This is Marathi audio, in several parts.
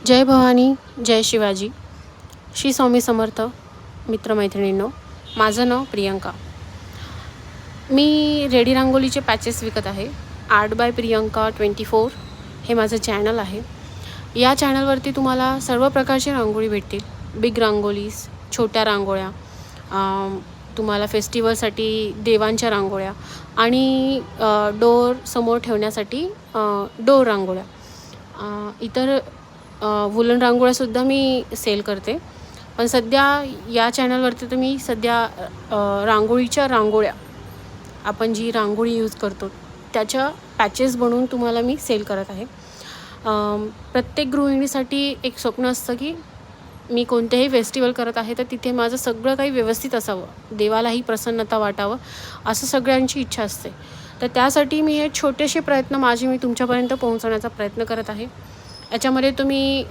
जय भवानी, जय शिवाजी. श्री स्वामी समर्थ. मित्रमैत्रिणींनो, माझं नाव प्रियंका. मी रेडी रांगोलीचे पॅचेस विकत आहे. आर्ट बाय प्रियंका 24 हे माझं चॅनल आहे. या चॅनलवरती तुम्हाला सर्व प्रकारचे रांगोळी भेटतील. बिग रांगोलीज, छोट्या रांगोळ्या, तुम्हाला फेस्टिवलसाठी देवांच्या रांगोळ्या आणि डोर समोर ठेवण्यासाठी डोर रांगोळ्या, इतर वुलन रांगोळ्यासुद्धा मी सेल करते. पण सध्या या चॅनलवरती तर मी सध्या रांगोळीच्या रांगोळ्या, आपण जी रांगोळी यूज करतो त्याच्या पॅचेस बनवून तुम्हाला मी सेल करत आहे. प्रत्येक गृहिणीसाठी एक स्वप्न असतं की मी कोणतेही फेस्टिवल करत आहे तर तिथे माझं सगळं काही व्यवस्थित असावं, देवालाही प्रसन्नता वाटावं, असं सगळ्यांची इच्छा असते. तर त्यासाठी मी हे छोटेसे प्रयत्न मी तुमच्यापर्यंत पोहोचवण्याचा प्रयत्न करत आहे. याच्यामध्ये तुम्ही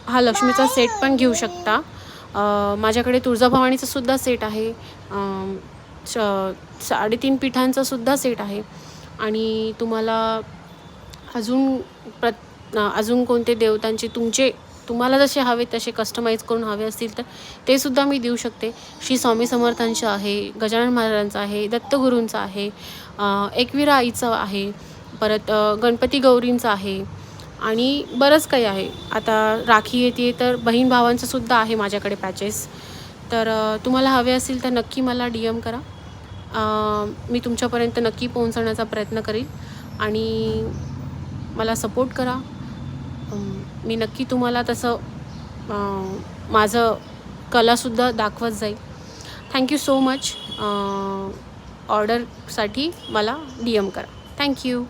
हा लक्ष्मीचा सेट पण घेऊ शकता. माझ्याकडे तुळजाभवानीचा सुद्धा सेट आहे. 3.5 पीठांचा सुद्धा सेट आहे. आणि तुम्हाला अजून कोणते देवतांचे तुम्हाला जसे हवे तसे कस्टमाइज करून हवे असतील तर ते सुद्धा मी देऊ शकते. श्री स्वामी समर्थांचं आहे, गजानन महाराजांचं आहे, दत्तगुरूंचं आहे, एकविरा आईचं आहे, परत गणपती गौरींचं आहे आणि बरंच काही आहे. आता राखी येते तर बहीण भावांचं सुद्धा आहे माझ्याकडे पॅचेस. तर तुम्हाला हवे असतील तर नक्की मला DM करा. मी तुमच्यापर्यंत नक्की पोहोचवण्याचा प्रयत्न करेन आणि मला सपोर्ट करा. मी नक्की तुम्हाला तसं माझं कलासुद्धा दाखवत जाईल. Thank you so much. ऑर्डरसाठी मला DM करा. थँक्यू.